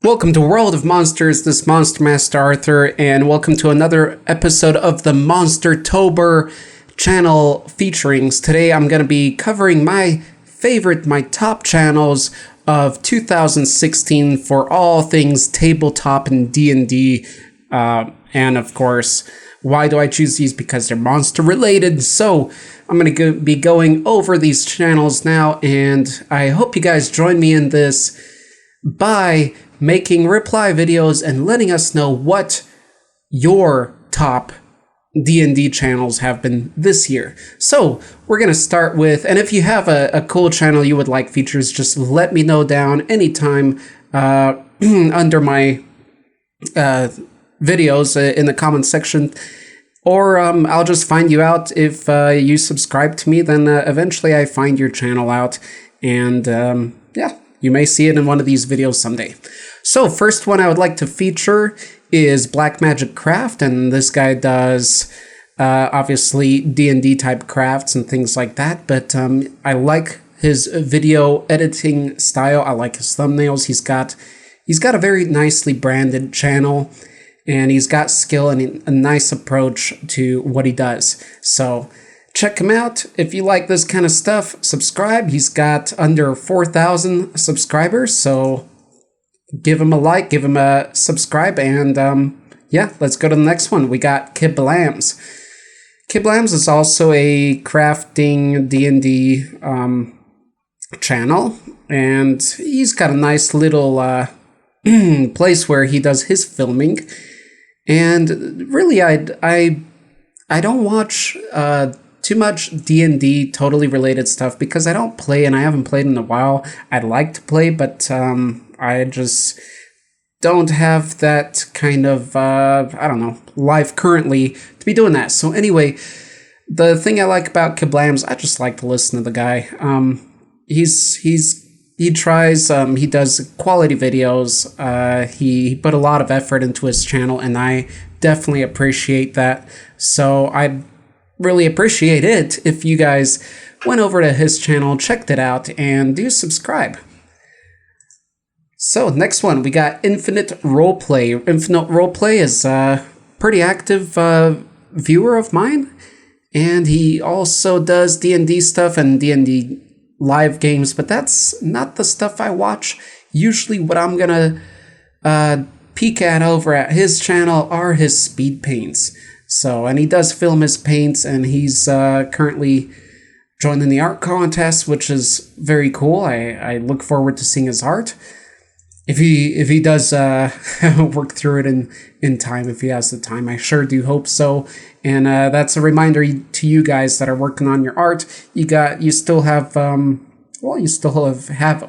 Welcome to World of Monsters, this Monster Master Arthur, and welcome to another episode of the Monstertober channel featurings. Today I'm going to be covering my top channels of 2016 for all things tabletop and D&D, and of course, why do I choose these? Because they're monster related. So I'm going to be going over these channels now, and I hope you guys join me in this by making reply videos and letting us know what your top D&D channels have been this year. So we're going to start with, and if you have a cool channel you would like features, just let me know down anytime under my videos in the comment section, or I'll just find you out. If you subscribe to me, then eventually I find your channel out, and yeah, you may see it in one of these videos someday. So first one I would like to feature is Black Magic Craft, and this guy does obviously D&D type crafts and things like that, but I like his video editing style. I like his thumbnails. He's got a very nicely branded channel, and he's got skill and a nice approach to what he does. So check him out. If you like this kind of stuff, subscribe. He's got under 4,000 subscribers, so give him a like, give him a subscribe, and yeah, let's go to the next one. We got Kiblams. Kiblams is also a crafting D&D channel, and he's got a nice little place where he does his filming. And really, I don't watch too much D&D totally related stuff because I don't play, and I haven't played in a while. I'd like to play, but I just don't have that kind of, I don't know, life currently to be doing that. So anyway, the thing I like about Kiblams, I just like to listen to the guy. He does quality videos. He put a lot of effort into his channel, and I definitely appreciate that. So I'd really appreciate it if you guys went over to his channel, checked it out, and do subscribe. So next one, we got Infinite Roleplay. Infinite Roleplay is a pretty active viewer of mine, and he also does D&D stuff and D&D live games, but that's not the stuff I watch. Usually what I'm gonna peek at over at his channel are his speed paints. So, and he does film his paints, and he's currently joining the art contest, which is very cool. I look forward to seeing his art. If he does work through it in time, if he has the time, I sure do hope so. And that's a reminder to you guys that are working on your art. You still have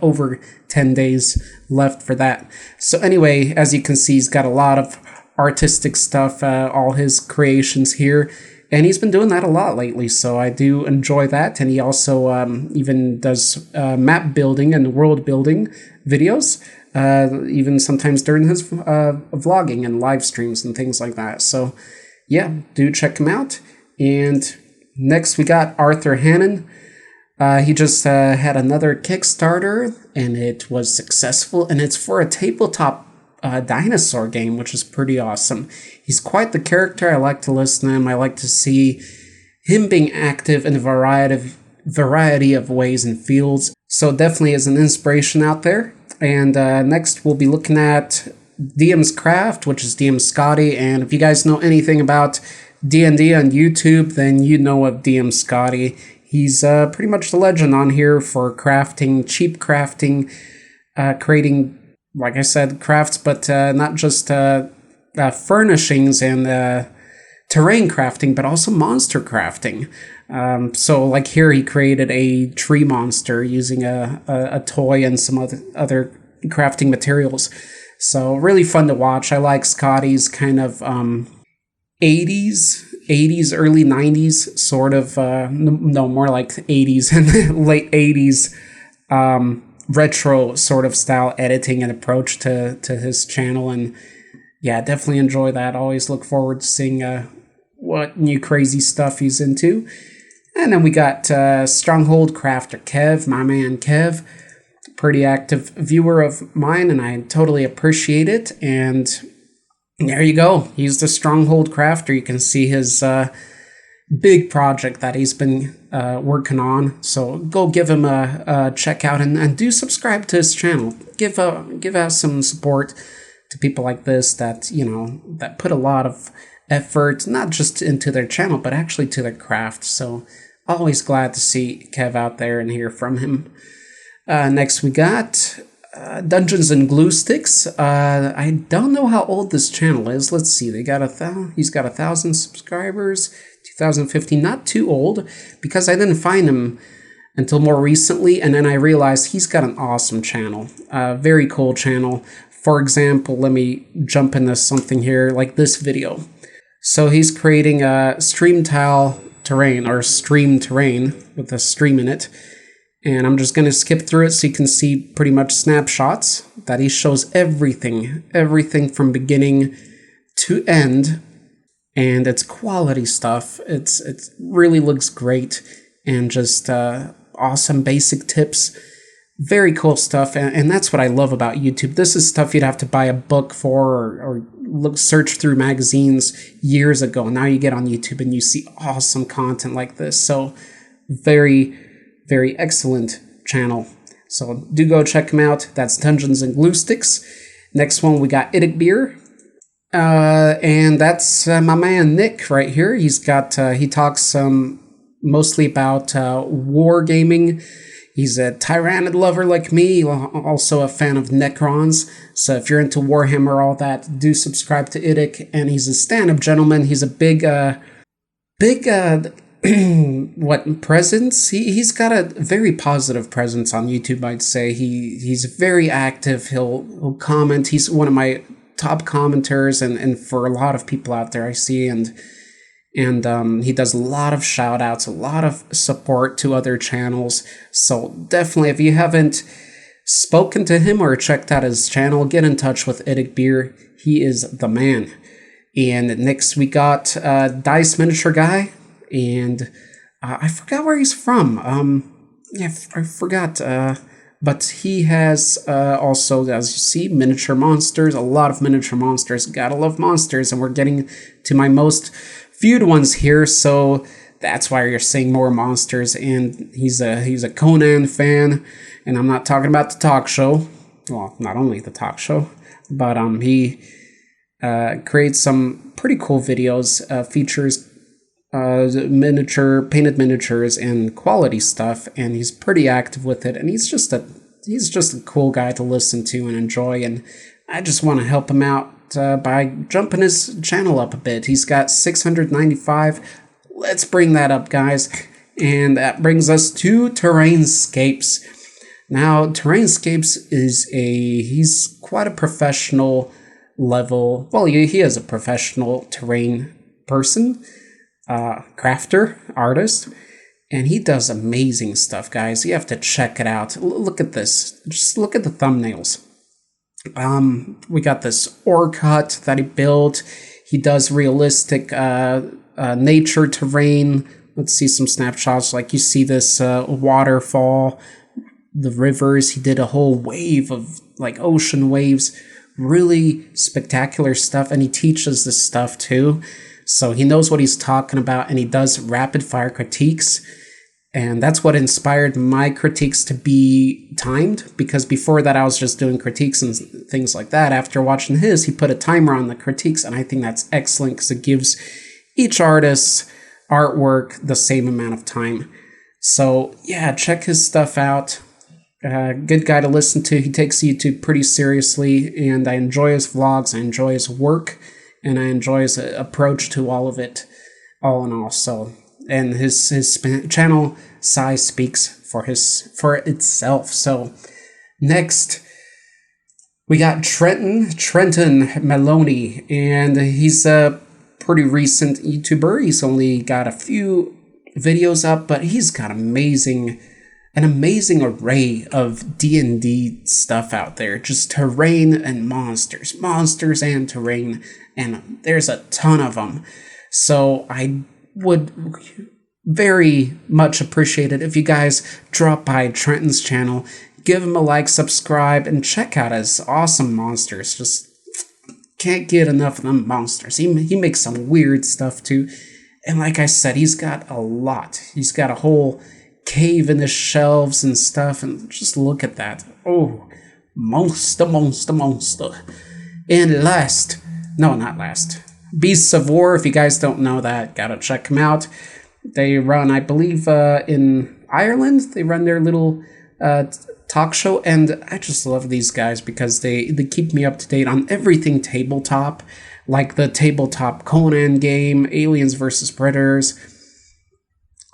over 10 days left for that. So anyway, as you can see, he's got a lot of artistic stuff, all his creations here, and he's been doing that a lot lately, so I do enjoy that. And he also even does map building and world building videos, even sometimes during his vlogging and live streams and things like that. So yeah, do check him out. And next we got Arthur Hannon. He just had another Kickstarter, and it was successful, and it's for a tabletop dinosaur game, which is pretty awesome. He's quite the character. I like to listen to him. I like to see him being active in a variety of ways and fields. So definitely is an inspiration out there. And next we'll be looking at DM's Craft, which is DM Scotty. And if you guys know anything about D&D on YouTube, then you know of DM Scotty. He's pretty much the legend on here for crafting, cheap crafting, creating, like I said, crafts, but not just furnishings and terrain crafting, but also monster crafting. So like here he created a tree monster using a toy and some other crafting materials. So really fun to watch. I like Scotty's kind of 80s, early 90s sort of, no, more like 80s and late 80s retro sort of style editing and approach to his channel. And yeah, definitely enjoy that. Always look forward to seeing what new crazy stuff he's into. And then we got Stronghold Crafter Kev, my man Kev. pretty active viewer of mine, and I totally appreciate it. And there you go. He's the Stronghold Crafter. You can see his big project that he's been working on. So go give him a check out, and do subscribe to his channel. Give out some support to people like this that, you know, that put a lot of effort, not just into their channel, but actually to their craft. So always glad to see Kev out there and hear from him. Next we got Dungeons and Glue Sticks. I don't know how old this channel is. Let's see. He's got 1,000 subscribers. 2015, not too old, because I didn't find him until more recently, and then I realized he's got an awesome channel. Very cool channel. For example, let me jump into something here, like this video. So he's creating a stream tile terrain, or stream terrain, with a stream in it. And I'm just going to skip through it so you can see pretty much snapshots that he shows everything from beginning to end. And it's quality stuff. It really looks great, and just awesome basic tips. Very cool stuff, and that's what I love about YouTube. This is stuff you'd have to buy a book for, or search through magazines years ago. Now you get on YouTube and you see awesome content like this. So very, very excellent channel. So do go check him out. That's Dungeons and Glue Sticks. Next one, we got Idic Beer. And that's my man Nick right here. He's got, he talks mostly about wargaming. He's a Tyrannid lover like me, also a fan of Necrons. So if you're into Warhammer, all that, do subscribe to Idic. And he's a stand-up gentleman. He's a big presence? He's got a very positive presence on YouTube, I'd say. He's very active. He'll comment. He's one of my top commenters, and for a lot of people out there I see, and he does a lot of shout outs, a lot of support to other channels. So definitely, if you haven't spoken to him or checked out his channel, get in touch with Idic Beer. He is the man. And next we got Dice Miniature Guy, and I forgot where he's from. I forgot. But he has also, as you see, miniature monsters, a lot of miniature monsters. Gotta love monsters, and we're getting to my most viewed ones here, so that's why you're seeing more monsters. And he's a Conan fan, and I'm not talking about the talk show. Well, not only the talk show, but he creates some pretty cool videos, features painted miniatures and quality stuff, and he's pretty active with it, and he's just a cool guy to listen to and enjoy, and I just want to help him out by jumping his channel up a bit. He's got 695. Let's bring that up, guys. And that brings us to Terrainscapes. Now, Terrainscapes he's quite a professional level. Well, he is a professional terrain person, crafter, artist, and he does amazing stuff, guys. You have to check it out. Look at this. Just look at the thumbnails. We got this orc hut that he built. He does realistic nature terrain. Let's see some snapshots. Like you see this waterfall, the rivers. He did a whole wave of like ocean waves. Really spectacular stuff, and he teaches this stuff too. So he knows what he's talking about, and he does rapid fire critiques. And that's what inspired my critiques to be timed, because before that I was just doing critiques and things like that. After watching his, he put a timer on the critiques, and I think that's excellent because it gives each artist's artwork the same amount of time. So yeah, check his stuff out. Good guy to listen to. He takes YouTube pretty seriously, and I enjoy his vlogs, I enjoy his work, and I enjoy his approach to all of it, all in all. So, and his channel size speaks for itself. So next we got Trenton Maloney, and he's a pretty recent YouTuber. He's only got a few videos up, but he's got an amazing array of D&D stuff out there. Just terrain and monsters and terrain, and there's a ton of them. So I would very much appreciate it if you guys drop by Trenton's channel, give him a like, subscribe, and check out his awesome monsters. Just can't get enough of them monsters. He makes some weird stuff too. And like I said, he's got a lot. He's got a whole cave in his shelves and stuff. And just look at that. Oh, monster. And not last. Beasts of War, if you guys don't know that, gotta check them out. They run, I believe, in Ireland. They run their little talk show, and I just love these guys because they keep me up to date on everything tabletop, like the tabletop Conan game, Aliens vs. Predators.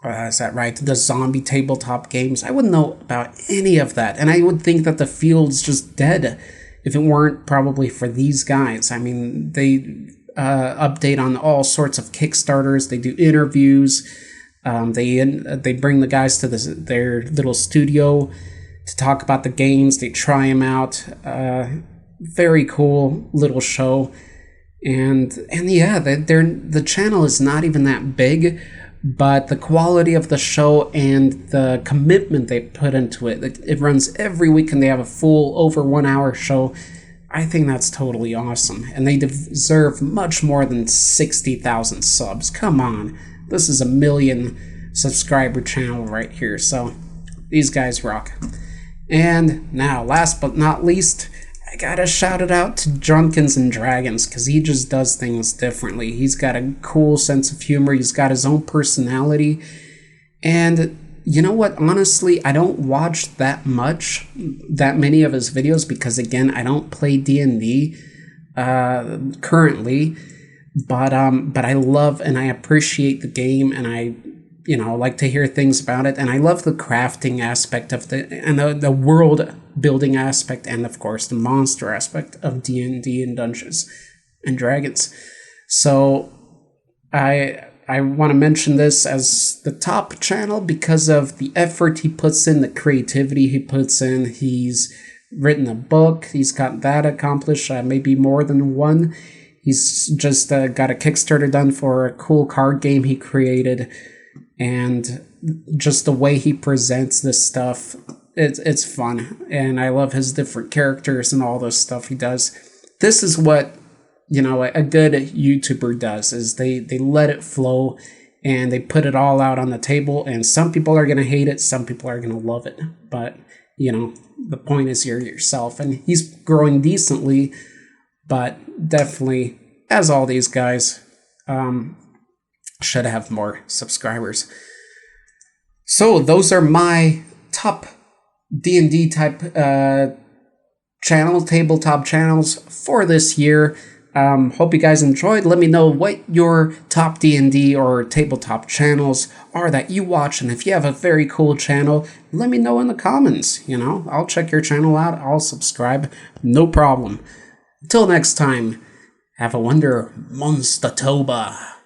Is that right? The zombie tabletop games. I wouldn't know about any of that, and I would think that the field's just dead if it weren't probably for these guys. I mean, they update on all sorts of Kickstarters. They do interviews. They bring the guys to their little studio to talk about the games. They try them out. Very cool little show. And yeah, the channel is not even that big, but the quality of the show and the commitment they put into it runs every week, and they have a full over 1 hour show. I think that's totally awesome, and they deserve much more than 60,000 subs. Come on, this is a 1 million subscriber channel right here, so these guys rock. And now, last but not least, I gotta shout it out to Drunkens and Dragons, because he just does things differently. He's got a cool sense of humor, he's got his own personality, and you know what, honestly, I don't watch that many of his videos, because again, I don't play D&D currently, but I love and I appreciate the game, and I like to hear things about it, and I love the crafting aspect of the world building aspect, and of course the monster aspect of D&D and Dungeons and Dragons. So I want to mention this as the top channel because of the effort he puts in, the creativity he puts in. He's written a book, he's got that accomplished, maybe more than one. He's just got a Kickstarter done for a cool card game he created, and just the way he presents this stuff, it's fun, and I love his different characters and all this stuff he does. This is what a good YouTuber does, is they let it flow and they put it all out on the table, and some people are going to hate it, some people are going to love it, but the point is you're yourself, and he's growing decently, but definitely, as all these guys, should have more subscribers. So those are my top D&D type tabletop channels for this year. Hope you guys enjoyed. Let me know what your top D&D or tabletop channels are that you watch, and if you have a very cool channel, let me know in the comments. I'll check your channel out, I'll subscribe, no problem. Until next time, have a wonder monster-toba.